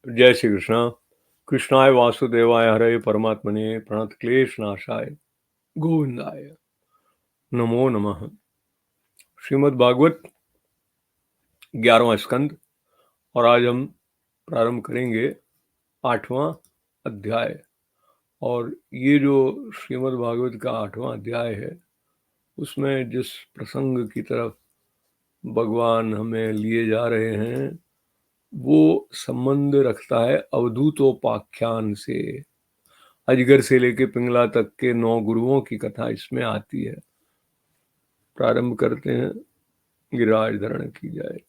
जय श्री कृष्ण। कृष्णाय वासुदेवाय हरे परमात्मने प्रणत क्लेश नाशाय गोविंदाय नमो नमः। श्रीमद् भागवत 11वां स्कंद और आज हम प्रारंभ करेंगे 8वां अध्याय। और ये जो श्रीमद् भागवत का 8वां अध्याय है उसमें जिस प्रसंग की तरफ भगवान हमें लिए जा रहे हैं वो संबंध रखता है अवधूतोपाख्यान से। अजगर से लेके पिंगला तक के 9 गुरुओं की कथा इसमें आती है। प्रारंभ करते हैं। गिरिराज धारण की जाए।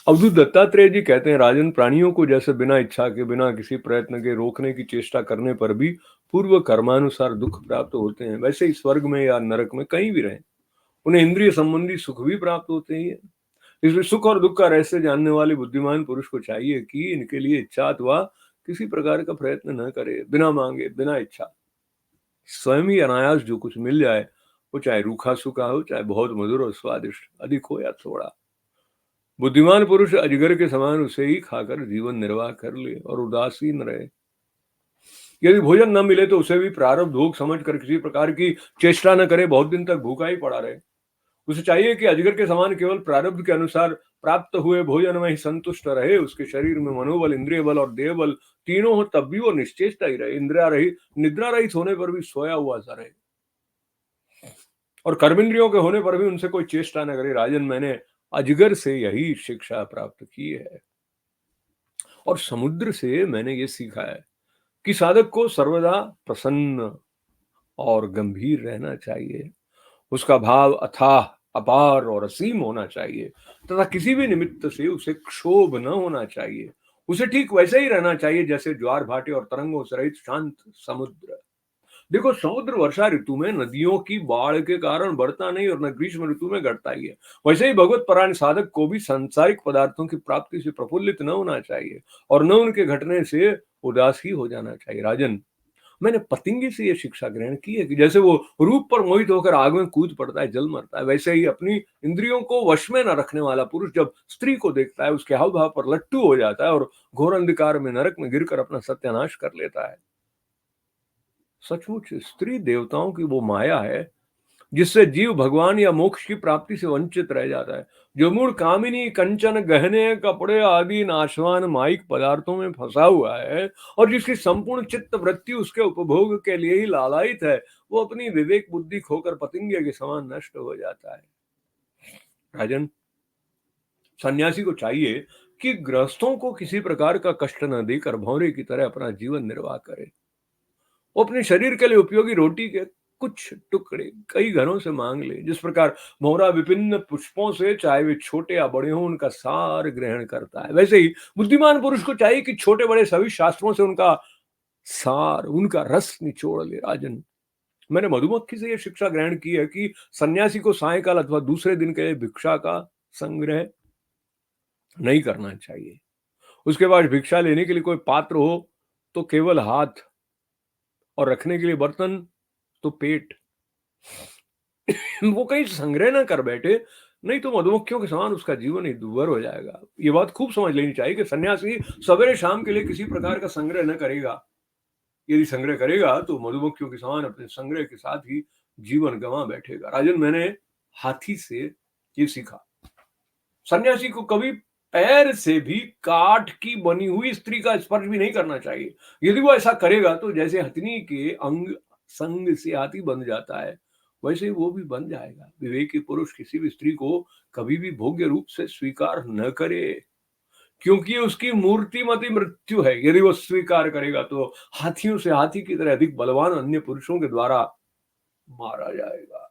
अवधूत दत्तात्रेय जी कहते हैं, राजन, प्राणियों को जैसे बिना इच्छा के, बिना किसी प्रयत्न के रोकने की चेष्टा करने पर भी पूर्व कर्मानुसार दुख प्राप्त होते हैं, वैसे ही स्वर्ग में या नरक में कहीं भी रहें उन्हें इंद्रिय संबंधी सुख भी प्राप्त होते ही है। इसलिए सुख और दुख का रहस्य जानने वाले बुद्धिमान पुरुष को चाहिए कि इनके लिए इच्छा अथवा किसी प्रकार का प्रयत्न न करे, बिना मांगे, बिना इच्छा स्वयं ही अनायास जो कुछ मिल जाए, वो चाहे रूखा सूखा हो, चाहे बहुत मधुर और स्वादिष्ट, अधिक हो या थोड़ा, बुद्धिमान पुरुष अजगर के समान उसे ही खाकर जीवन निर्वाह कर ले और उदासीन रहे। यदि भोजन न मिले तो उसे भी प्रारब्ध भोग समझकर किसी प्रकार की चेष्टा न करे, बहुत दिन तक भूखा ही पड़ा रहे। उसे चाहिए कि अजगर के समान केवल प्रारब्ध के अनुसार प्राप्त हुए भोजन में ही संतुष्ट रहे। उसके शरीर में मनोबल, इंद्रिय बल और देह बल तीनों हो, तब भी वो निश्चेष्टा ही रहे। निद्रा रहित होने पर भी सोया हुआ सा रहे और कर्मेंद्रियों के होने पर भी उनसे कोई चेष्टा न करे। राजन, मैंने अजगर से यही शिक्षा प्राप्त की है और समुद्र से मैंने ये सीखा है कि साधक को सर्वदा प्रसन्न और गंभीर रहना चाहिए। उसका भाव अथाह, अपार और असीम होना चाहिए तथा किसी भी निमित्त से उसे क्षोभ न होना चाहिए। उसे ठीक वैसे ही रहना चाहिए जैसे ज्वार भाटे और तरंगों से रहित शांत समुद्र। देखो, समुद्र वर्षा ऋतु में नदियों की बाढ़ के कारण बढ़ता नहीं और न ग्रीष्म ऋतु में घटता ही है। वैसे ही भगवत परायण साधक को भी सांसारिक पदार्थों की प्राप्ति से प्रफुल्लित न होना चाहिए और न उनके घटने से उदास ही हो जाना चाहिए। राजन, मैंने पतंगी से यह शिक्षा ग्रहण की है कि जैसे वो रूप पर मोहित होकर आग में कूद पड़ता है, जल मरता है, वैसे ही अपनी इंद्रियों को वश में न रखने वाला पुरुष जब स्त्री को देखता है उसके हाव भाव पर लट्टू हो जाता है और घोर अंधकार में नरक में गिरकर अपना सत्यानाश कर लेता है। सचमुच स्त्री देवताओं की वो माया है जिससे जीव भगवान या मोक्ष की प्राप्ति से वंचित रह जाता है। जो मूड कामिनी, कंचन, गहने, कपड़े आदि नाशवान माइक पदार्थों में फंसा हुआ है और जिसकी संपूर्ण चित्त वृत्ति उसके उपभोग के लिए ही लालायित है, वो अपनी विवेक बुद्धि खोकर पतंगे के समान नष्ट हो जाता है। राजन, सन्यासी को चाहिए कि गृहस्थों को किसी प्रकार का कष्ट न देकर भौरे की तरह अपना जीवन निर्वाह करे। वो अपने शरीर के लिए उपयोगी रोटी के कुछ टुकड़े कई घरों से मांग ले। जिस प्रकार भौरा विभिन्न पुष्पों से, चाहे वे छोटे या बड़े हों, उनका सार ग्रहण करता है, वैसे ही बुद्धिमान पुरुष को चाहिए कि छोटे बड़े सभी शास्त्रों से उनका सार, उनका रस निचोड़ ले। राजन, मैंने मधुमक्खी से यह शिक्षा ग्रहण की है कि सन्यासी को सायकाल अथवा दूसरे दिन के लिए भिक्षा का संग्रह नहीं करना चाहिए। उसके पास भिक्षा लेने के लिए कोई पात्र हो तो केवल हाथ, और रखने के लिए बर्तन तो पेट। वो कहीं संग्रह ना कर बैठे, नहीं तो मधुमक्खियों के समान उसका जीवन ही दुर्भर हो जाएगा। ये बात खूब समझ लेनी चाहिए कि सन्यासी सवेरे शाम के लिए किसी प्रकार का संग्रह न करेगा। यदि संग्रह करेगा तो मधुमक्खियों के समान अपने संग्रह के साथ ही जीवन गंवा बैठेगा। राजन, मैंने हाथी से ये सीखा, सन्यासी को कभी पैर से भी काठ की बनी हुई स्त्री का स्पर्श भी नहीं करना चाहिए। यदि वो ऐसा करेगा तो जैसे हथिनी के अंग संग से हाथी बन जाता है, वैसे ही वो भी बन जाएगा। विवेकी पुरुष किसी भी स्त्री को कभी भी भोग्य रूप से स्वीकार न करे, क्योंकि उसकी मूर्तिमती मृत्यु है। यदि वो स्वीकार करेगा तो हाथियों से हाथी की तरह अधिक बलवान अन्य पुरुषों के द्वारा मारा जाएगा।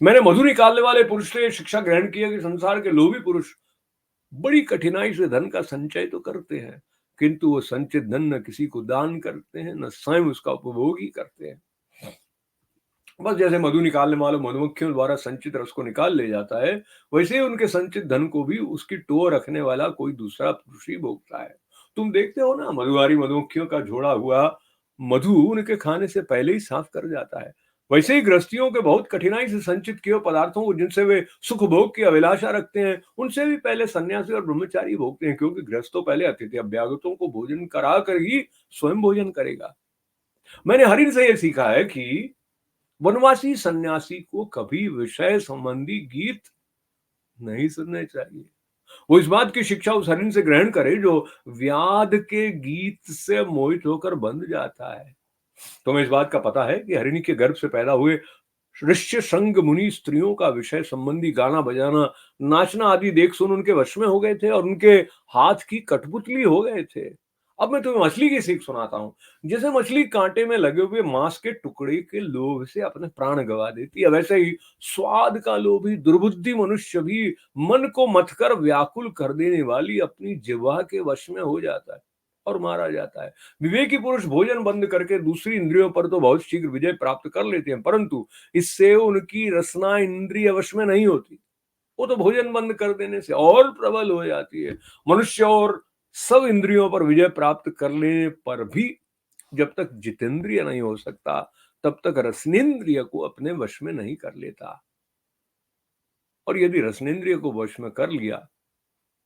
मैंने मधु निकालने वाले पुरुष से शिक्षा ग्रहण की है कि संसार के लोभी पुरुष बड़ी कठिनाई से धन का संचय तो करते हैं, किंतु वो संचित धन न किसी को दान करते हैं, न स्वयं उसका उपभोग ही करते हैं। बस जैसे मधु निकालने वाले मधुमक्खियों द्वारा संचित रस को निकाल ले जाता है, वैसे ही उनके संचित धन को भी उसकी टो रखने वाला कोई दूसरा पुरुष ही भोगता है। तुम देखते हो ना, मधुआरी मधुमक्खियों का झोड़ा हुआ मधु उनके खाने से पहले ही साफ कर जाता है। वैसे ही गृहस्थियों के बहुत कठिनाई से संचित किए हुए पदार्थों को जिनसे वे सुख भोग की अभिलाषा रखते हैं, उनसे भी पहले सन्यासी और ब्रह्मचारी भोगते हैं, क्योंकि गृहस्थ तो पहले अतिथि अभ्यागतों को भोजन करा कर ही स्वयं भोजन करेगा। मैंने हरिन से यह सीखा है कि वनवासी सन्यासी को कभी विषय संबंधी गीत नहीं सुनने चाहिए। वो इस बात की शिक्षा उस हरिन से ग्रहण करे जो व्याध के गीत से मोहित होकर बंध जाता है। तुम्हें इस बात का पता है कि हरिणी के गर्भ से पैदा हुए ऋष्य संग मुनि स्त्रियों का विषय संबंधी गाना बजाना, नाचना आदि देख सुन उनके वश में हो गए थे और उनके हाथ की कठपुतली हो गए थे। अब मैं तुम्हें मछली की सीख सुनाता हूँ। जैसे मछली कांटे में लगे हुए मांस के टुकड़े के लोभ से अपने प्राण गंवा देती है, वैसे ही स्वाद का लोभी दुर्बुद्धि मनुष्य भी मन को मथकर व्याकुल कर देने वाली अपनी जिह्वा के वश में हो जाता है और मारा जाता है। विवेकी पुरुष भोजन बंद करके दूसरी इंद्रियों पर तो बहुत शीघ्र विजय प्राप्त कर लेते हैं, परंतु इससे उनकी रसना इंद्रिय वश में नहीं होती। वो तो भोजन बंद कर देने से और प्रबल हो जाती है। मनुष्य और सब इंद्रियों पर विजय प्राप्त कर लेने पर भी जब तक जितेंद्रिय नहीं हो सकता, तब तक रसनेन्द्रिय को अपने वश में नहीं कर लेता। और यदि रसनेन्द्रिय को वश में कर लिया,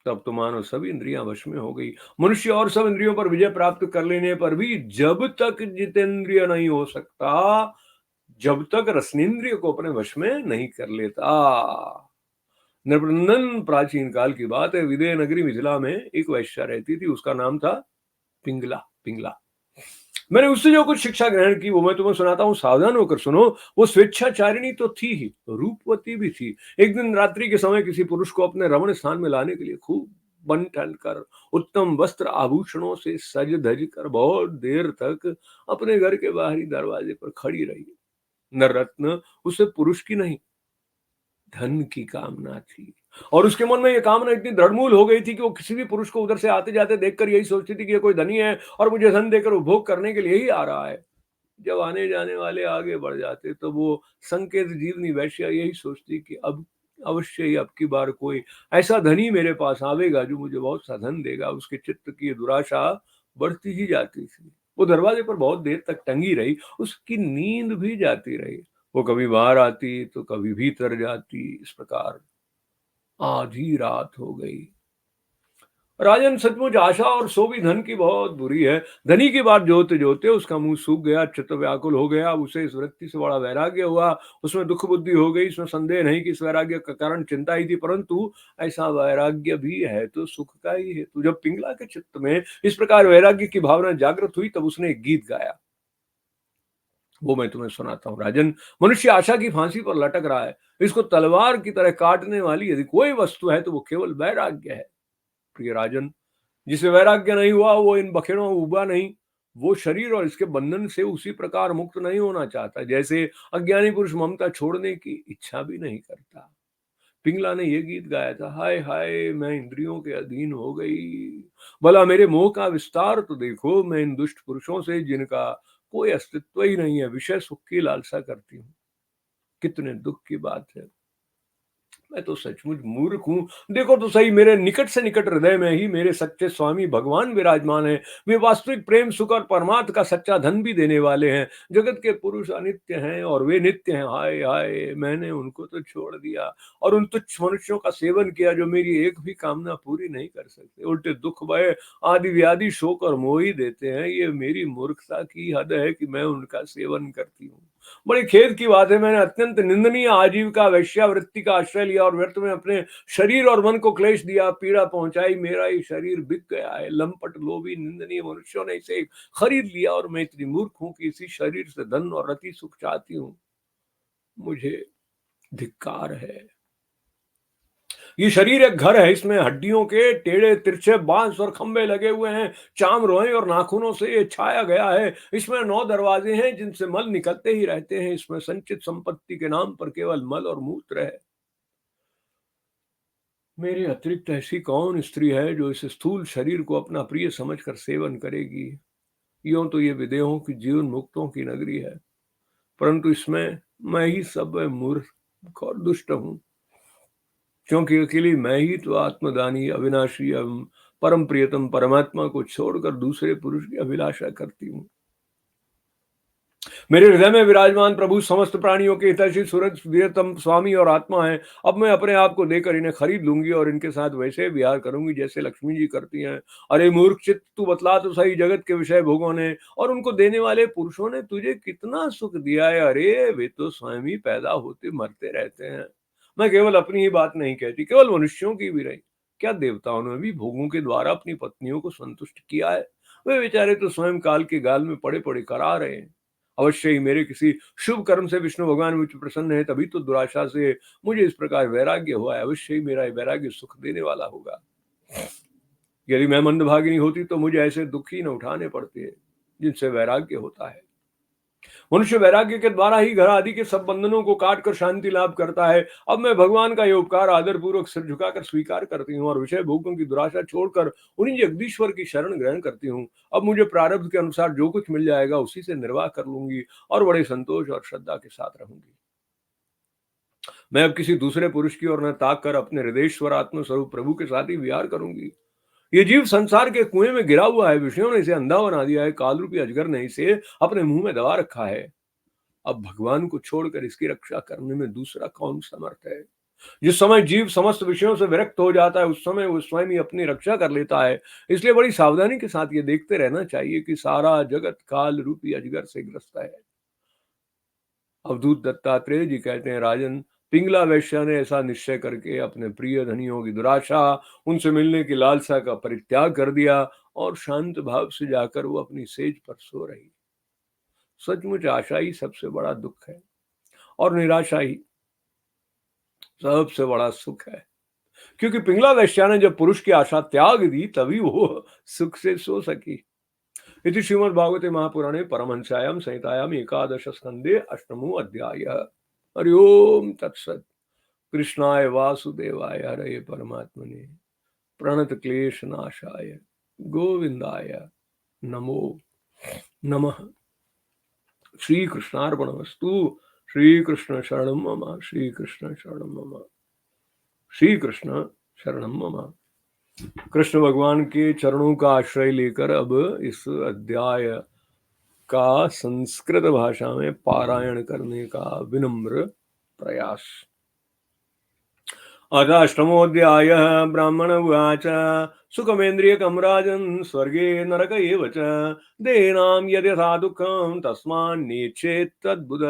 तब तो मानो सब इंद्रियां वश में हो गई। मनुष्य और सब इंद्रियों पर विजय प्राप्त कर लेने पर भी जब तक जितेंद्रिय नहीं हो सकता, जब तक रसनेन्द्रिय को अपने वश में नहीं कर लेता। नृपनंदन प्राचीन काल की बात है। विदेह नगरी मिथिला में एक वैश्या रहती थी, उसका नाम था पिंगला। पिंगला। मैंने उससे जो कुछ शिक्षा ग्रहण की वो मैं तुम्हें सुनाता हूँ, सावधान होकर सुनो। वो स्वेच्छाचारिणी तो थी ही, रूपवती भी थी। एक दिन रात्रि के समय किसी पुरुष को अपने रमण स्थान में लाने के लिए खूब बन ठन कर उत्तम वस्त्र आभूषणों से सज धज कर बहुत देर तक अपने घर के बाहरी दरवाजे पर खड़ी रही। नररत्न उसे पुरुष की नहीं, धन की कामना थी, और उसके मन में यह कामना इतनी दृढ़मूल हो गई थी कि वो किसी भी पुरुष को उधर से आते जाते देखकर यही सोचती थी कि ये कोई धनी है और मुझे धन देकर उपभोग करने के लिए ही आ रहा है। जब आने जाने वाले आगे बढ़ जाते तो वो संकेत जीवनी वैश्या यही सोचती कि अब अवश्य ही अब की बार कोई ऐसा धनी मेरे पास आवेगा जो मुझे बहुत सा धन देगा। उसके चित्त की ये दुराशा बढ़ती ही जाती थी। वो दरवाजे पर बहुत देर तक टंगी रही, उसकी नींद भी जाती रही। वो कभी बाहर आती तो कभी भीतर जाती। इस प्रकार आधी रात हो गई। राजन, सचमुच आशा और सो भी धन की बहुत बुरी है। धनी की बात जोते जोते उसका मुंह सूख गया, चित्त व्याकुल हो गया। उसे इस वृत्ति से बड़ा वैराग्य हुआ, उसमें दुख बुद्धि हो गई। इसमें संदेह नहीं कि इस वैराग्य का कारण चिंता ही थी, परंतु ऐसा वैराग्य भी है तो सुख का ही है। तो जब पिंगला के चित्त में इस प्रकार वैराग्य की भावना जागृत हुई, तब उसने एक गीत गाया, वो मैं तुम्हें सुनाता हूँ। राजन, मनुष्य आशा की फांसी पर लटक रहा है। इसको तलवार की तरह काटने वाली यदि कोई वस्तु है तो वो केवल वैराग्य है। प्रिय राजन, जिसे वैराग्य नहीं हुआ वो इन बखेड़ों में उबा नहीं। वो शरीर और इसके बंधन से उसी प्रकार मुक्त नहीं होना चाहता जैसे अज्ञानी पुरुष ममता छोड़ने की इच्छा भी नहीं करता। पिंगला ने ये गीत गाया था, हाय हाय मैं इंद्रियों के अधीन हो गई, भला मेरे मोह का विस्तार तो देखो। मैं इन दुष्ट पुरुषों से जिनका कोई अस्तित्व ही नहीं है विषय सुख की लालसा करती हूँ। कितने दुख की बात है। मैं तो सचमुच मूर्ख हूँ। देखो तो सही, मेरे निकट से निकट हृदय में ही मेरे सच्चे स्वामी भगवान विराजमान हैं। वे वास्तविक प्रेम सुख और परमार्थ का सच्चा धन भी देने वाले हैं। जगत के पुरुष अनित्य हैं और वे नित्य हैं। हाय हाय, मैंने उनको तो छोड़ दिया और उन तुच्छ मनुष्यों का सेवन किया जो मेरी एक भी कामना पूरी नहीं कर सकते। उल्टे दुख भय आदि व्याधि शोक और मोह ही देते हैं। ये मेरी मूर्खता की हद है कि मैं उनका सेवन करती हूँ। बड़ी खेद की बात है, मैंने अत्यंत निंदनीय आजीविका वैश्यावृत्ति का आश्रय लिया और व्यर्थ में अपने शरीर और मन को क्लेश दिया, पीड़ा पहुंचाई। मेरा ही शरीर बिक गया है। लंपट लोभी निंदनीय मनुष्यों ने इसे खरीद लिया और मैं इतनी मूर्ख हूं कि इसी शरीर से धन और रति सुख चाहती हूँ। मुझे धिक्कार है। ये शरीर एक घर है, इसमें हड्डियों के टेढ़े तिरछे बांस और खंभे लगे हुए हैं। चाम रोए और नाखूनों से ये छाया गया है। इसमें 9 दरवाजे हैं जिनसे मल निकलते ही रहते हैं। इसमें संचित संपत्ति के नाम पर केवल मल और मूत्र है। मेरे अतिरिक्त ऐसी कौन स्त्री है जो इस स्थूल शरीर को अपना प्रिय समझकर सेवन करेगी। यूं तो ये विदेहों की जीवन मुक्तों की नगरी है, परंतु इसमें मैं ही सब मूर्ख और दुष्ट हूं, क्योंकि अकेली मैं ही तो आत्मदानी अविनाशी एवं परम प्रियतम परमात्मा को छोड़कर दूसरे पुरुष की अभिलाषा करती हूँ। मेरे हृदय में विराजमान प्रभु समस्त प्राणियों के हितैषी सूरज प्रियतम स्वामी और आत्मा है। अब मैं अपने आप को देकर इन्हें खरीद लूंगी और इनके साथ वैसे विहार करूंगी जैसे लक्ष्मी जी करती हैं। अरे मूर्ख चित्त, तू बतला तो सही, जगत के विषय भोगों ने और उनको देने वाले पुरुषों ने तुझे कितना सुख दिया है? अरे वे तो स्वयं ही पैदा होते मरते रहते हैं। मैं केवल अपनी ही बात नहीं कहती, केवल मनुष्यों की भी नहीं, क्या देवताओं ने भी भोगों के द्वारा अपनी पत्नियों को संतुष्ट किया है? वे बेचारे तो स्वयं काल के गाल में पड़े पड़े करा रहे हैं। अवश्य ही मेरे किसी शुभ कर्म से विष्णु भगवान मुझ पर प्रसन्न है, तभी तो दुराशा से मुझे इस प्रकार वैराग्य हुआ है। अवश्य ही मेरा ये वैराग्य सुख देने वाला होगा। यदि मैं मंदभागिनी होती तो मुझे ऐसे दुख ही न उठाने पड़ते जिनसे वैराग्य होता है। मनुष्य वैराग्य के द्वारा ही घर आदि के सब बंधनों को काट कर शांति लाभ करता है। अब मैं भगवान का ये उपकार आदर पूर्वक सिर झुकाकर स्वीकार करती हूँ और विषय भोगों की दुराशा छोड़कर उन्हीं जगदीश्वर की शरण ग्रहण करती हूँ। अब मुझे प्रारब्ध के अनुसार जो कुछ मिल जाएगा उसी से निर्वाह कर लूंगी और बड़े संतोष और श्रद्धा के साथ रहूंगी। मैं अब किसी दूसरे पुरुष की ओर न ताक कर अपने हृदयेश्वर आत्म स्वरूप प्रभु के साथ ही विहार करूंगी। ये जीव संसार के कुएं में गिरा हुआ है, विषयों ने इसे अंधा बना दिया है, काल रूपी अजगर ने इसे अपने मुंह में दबा रखा है। अब भगवान को छोड़कर इसकी रक्षा करने में दूसरा कौन समर्थ है? जिस समय जीव समस्त विषयों से विरक्त हो जाता है, उस समय वो स्वयं ही अपनी रक्षा कर लेता है। इसलिए बड़ी सावधानी के साथ ये देखते रहना चाहिए कि सारा जगत काल रूपी अजगर से ग्रस्त है। अवधूत दत्तात्रेय जी कहते हैं, राजन, पिंगला वैश्य ने ऐसा निश्चय करके अपने प्रिय धनियों की दुराशा, उनसे मिलने की लालसा का परित्याग कर दिया और शांत भाव से जाकर वो अपनी सेज पर सो रही। सचमुच आशा ही सबसे बड़ा दुख है और निराशा ही सबसे बड़ा सुख है। क्योंकि पिंगला वैश्या ने जब पुरुष की आशा त्याग दी तभी वो सुख से सो सकी। इति श्रीमद् भागवते महापुराणे परमहंस्यायां संहितायां एकादश स्कंदे अष्टमो अध्याय। हरि ओम तत्सत। कृष्णाय वासुदेवाय हरे परमात्मने प्रणत क्लेश नाशाय गोविंदाय नमो नमः। श्री कृष्णार्पणमस्तु। श्री कृष्ण शरणम मम। श्री कृष्ण शरणम मम। श्री कृष्ण शरणम मम। कृष्ण भगवान के चरणों का आश्रय लेकर अब इस अध्याय का संस्कृत भाषा में पारायण करने का विनम्र प्रयास। अथाष्टमोऽध्याय। ब्राह्मण उवाच, सुखमेन्द्रियकं राजन् स्वर्गे नरक एव च देहिनां यद्यथा दुःखं तस्मान्नेच्छेत् तद्बुध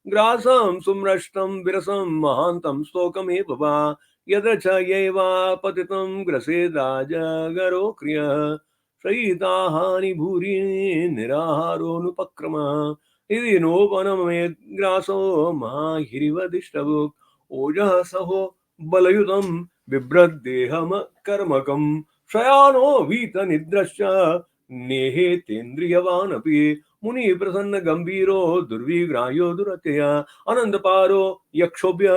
ग्रासं सुम्रष्टं विरसं महान्तं स्तोकमेव वा यत्र च यैवापतितं ग्रसेदाजगरो क्रियः सहिताहानि भूरि निराहारोऽनुपक्रमः यदि नोपनमेत् ग्रासो माहिरिवदिष्टभुक् ओजः सहो बलयुतं बिभ्रद्देहम कर्मकं शयानो वीतनिद्रश्च नेहेतेन्द्रियवानपि मुनि प्रसन्न गंभीरो दुर्विग्राह्यो दुरत्यया अनंतपारो यक्षोभ्य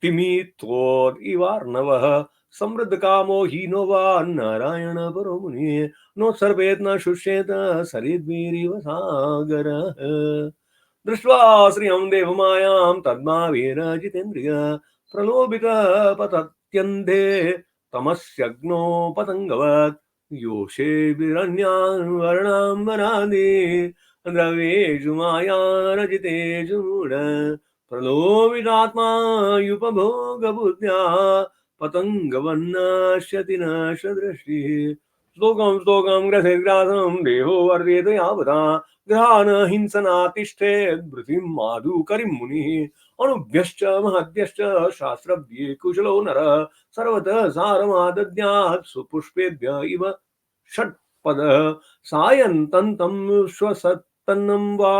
तिमित्वोर्इवार्णवः समृद्ध कामो हीनो वा नारायण परो मुनि नो सर्वेत न शुष्येत सरिद्भिरिव सागरः दृष्ट्वा श्रियं देवमायां तद्भावेन जितेन्द्रिय प्रलोभित पतत्यन्धे तमस्यग्नो पतंगवत् योषे विरण्यान् वर्णाम्बरादि द्रव्येषु मायारजितेषु मूढ प्रलोभितात्मा युपभोगबुद्ध्या पतंगवन्नश्यति न सदृष्टिः श्लोकं श्लोकं ग्रसेद्ग्रासं देहो वर्धेत यावता ग्रहाण हिंसनातिष्ठेत् भृतिं माधुकरीं मुनिः अणुभ्यश्च महद्यश्च शास्त्रज्ञे कुशलो नरः सर्वतः सारमादद्यात् सुपुष्पेभ्य इव षट्पदः सायन्तन्तं श्वसत्तन्नं वा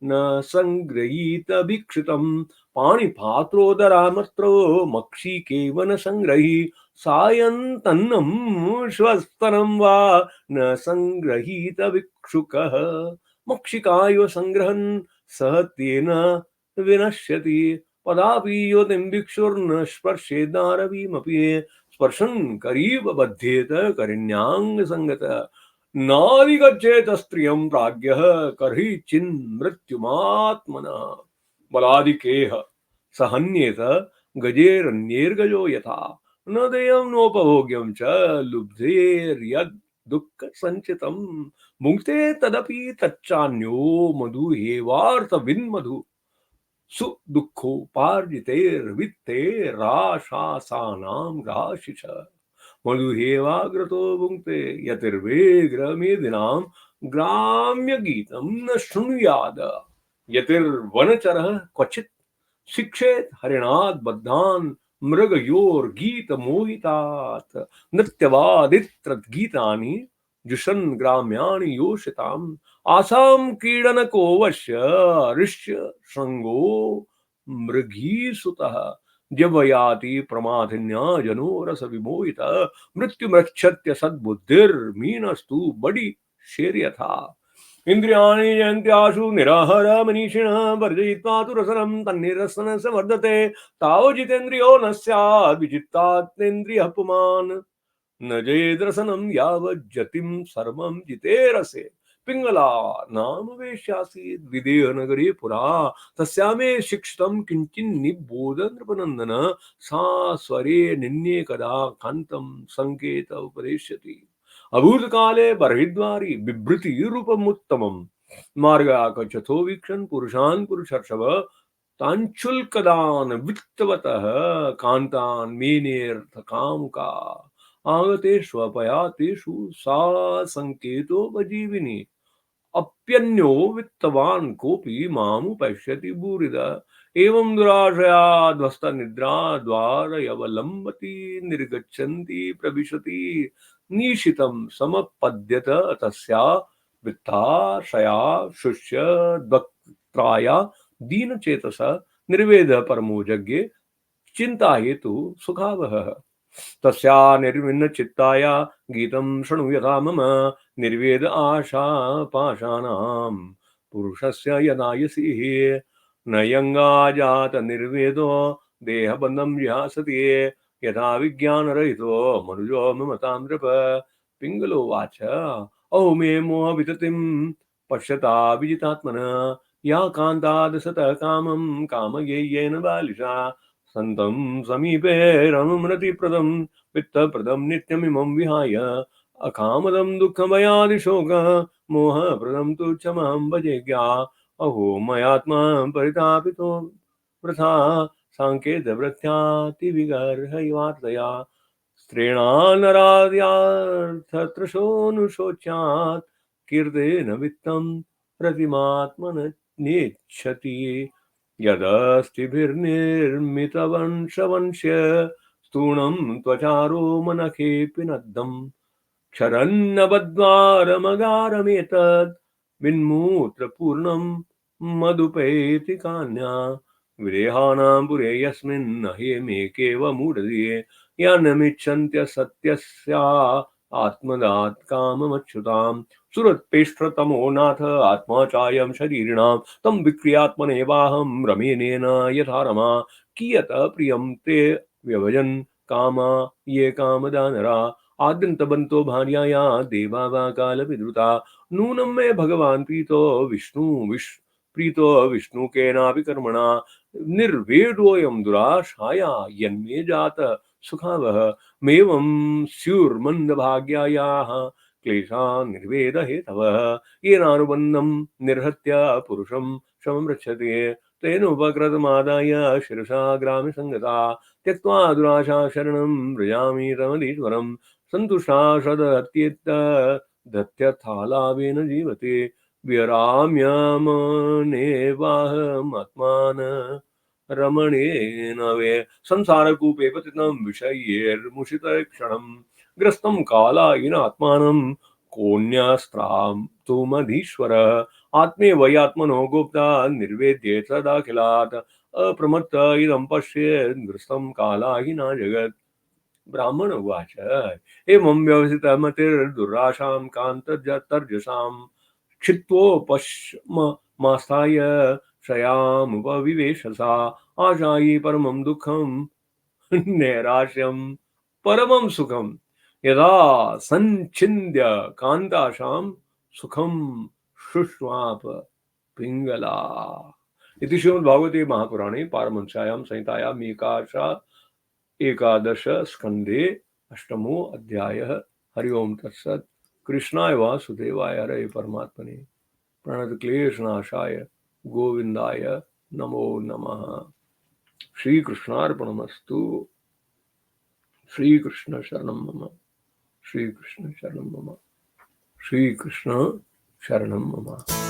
न संगृहीत भिक्षितम् पाणिपात्रोदरामस्त्रो मक्षिकेव न संग्रही सायन्तन्नं श्वस्तनं वा न संग्रहीत भिक्षुकः मक्षिकायो संग्रहन् सह तेन विनश्यति पदापि योतिं भिक्षुर्न स्पर्शेदारवीमपि स्पर्शन् करीव बध्येत करिण्याङ्ग संगत नाधिगच्छेत स्त्रियं प्राज्ञः कर्हि चिन्मृत्युमात्मनः बलादिकेह सहन्येत गजेरन्येर्गजो यथा न देयं नोपभोग्यं च लुब्धेर्यद् दुःख संचितम भुङ्क्ते तदपि तच्चान्यो मधु हेवार्थ विन्मधु सुदुःखोपार्जितैर्वित्तैराशासानां राशिष मधुहेवाग्रतो भुङ्क्ते यतिर्वेग्रमेदिनां ग्राम्यगीतं न शृणुयाद यतिर्वनचरः क्वचित् शिक्षेत् हरिणाद् बद्धान् मृगयोर्गीतमोहितात् नृत्यवादित्रद्गीतानि जुषन् ग्राम्याणि योषिताम् आसां क्रीडनको वश्य ऋष्य शृङ्गो मृगीसुतः जवयाति प्रमाथिन्या जनो रस विमोहित मृत्युमृच्छत्य सद्बुद्धिर्मीनस्तु बड़ी शेर यथा इंद्रियाणि जयन्त्याशु निराहार मनीषिणः वर्जयित्वा तु रसनं तन्निरसनस्य वर्धते तावो जितेन्द्रियो न स्यात् विजित्तात्मेन्द्रियः पुमान् न जयेद्रसनं यावज्जतिं सर्वं जिते रसे पिंगला नाम वेश्यासीत् विदेह नगरे पुरा तस्यामे शिक्षितं किंचिन् निबोध नृपनंदन सा स्वरे निन्ये कदा कान्तं संकेत उपदेश्यति अभूत काले बर्हिद्वारी बिभृति रूपमुत्तमम् मार्गाकचथो वीक्षन् पुरुषान् पुरुषर्षभ ताञ्चुल्कदान् वित्तवतः कान्तान् मेनेऽर्थ कामुका आगतेष्वपयातेषु सा संकेतोपजीविनी अप्यन्यो वित्तवान् कोऽपि मामुपश्यति भूरिदा एवं दुराशया ध्वस्तनिद्रा द्वारयवलम्बति निर्गच्छन्ति प्रविशति निशितं समपद्यत तस्या वित्ताशया शुष्य द्वक्त्राया दीनचेतस निर्वेद परमो यज्ञे चिंता हेतु सुखावहः तस्या निर्विन्न चित्ताया गीतं शृणु यथा मम निर्वेद आशा पाशानां पुरुषस्य यदायसि न यंगाजात निर्वेदो देहबन्धं जिहासति यथा विज्ञानरहितो मनुजो ममतां नृप पिङ्गलोवाच अहो मे मोहविततिं पश्यता विजितात्मनः या कान्ताद् सतः कामं कामयेयेन बालिशा सन्तं समीपे रममृतिप्रदं वित्तप्रदं नित्यमिमं विहाय अकामदं दुःखभयादिशोक मोहप्रदं तुच्छमहं भजेज्ञा अहो मयात्मा परितापितो वृथा साङ्केतवृत्त्यातिविगर्हैवार्तया स्त्रीणानराद्यार्थतृशोऽनुशोच्यात् कीर्तेन वित्तं प्रतिमात्मन नेच्छति यदस्तिभिर्निर्मितवंशवंश्य स्तूणं त्वचारो मनखेऽपि नद्धम् क्षरन्नवद्वारमगारमेतद् विन्मूत्रपूर्णं मदुपैति कान्या विदेहानां पुरे यस्मिन् हेमेकेव मूढधिये यानमिच्छन्त्य सत्यस्या आत्मदात् काममच्युताम् सुरत्पेष्ट्रतमो नाथ आत्मा चायं शरीरिणां तं विक्रियात्मनेवाहं रमेनेन यथा रमा कियत प्रियं ते व्यभजन् कामा ये कामदानरा आद्यन्तबन्तो भार्याया देवा वा कालविद्रुता नूनं मे भगवान् प्रीतो विष्णु केनापि कर्मणा निर्वेदोऽयं दुराशाया यन्मे जात सुखावह मेवं स्युर्मन्दभाग्यायाः क्लेशा निर्वेद हेतवः येनानुबन्धं निर्हत्य पुरुषं शमं रक्षते तेनोपकृतमादाय शिरसा ग्रामे संगता त्यक्त्वा दुराशा शरणं व्रजामि तमधीश्वरम् सन्तुष्टा सदत्येत्त दत्यथालाभेन जीवते व्यराम्यमनेवाहमात्मान रमणेन वे संसारकूपे पतितं विषयैर्मुषितक्षणं ग्रस्तं कालायिनात्मानं कोऽन्यस्त्रां तुमधीश्वरः आत्मेव यात्मनो गोप्ता निर्वेद्ये सदाखिलात् अप्रमत्त इदं पश्येत् ग्रस्तं कालायिना जगत् ब्राह्मण उवाच एवं व्यवसितमतिर्दुराशां कान्तर्जसां क्षिप्तोपशममास्थाय शयामुपविवेशसा आशायि परमं दुःखं नैराश्यं परमं सुखं यदा सञ्छिन्द्य कान्ताशां सुखं शुष्वाप पिङ्गला इति श्रीमद्भागवते महापुराणे पारमहंस्यां संहितायाम् एकादश स्कंदे अष्टमो अध्यायः हरि ओम तत्सत्। कृष्णाय वासुदेवाय हरे परमात्मने प्रणत क्लेश नाशाय गोविंदाय नमो नमः। श्री कृष्णार्पणमस्तु। श्री कृष्ण शरणं मम। श्री कृष्ण शरणं मम। श्री कृष्ण शरणं मम।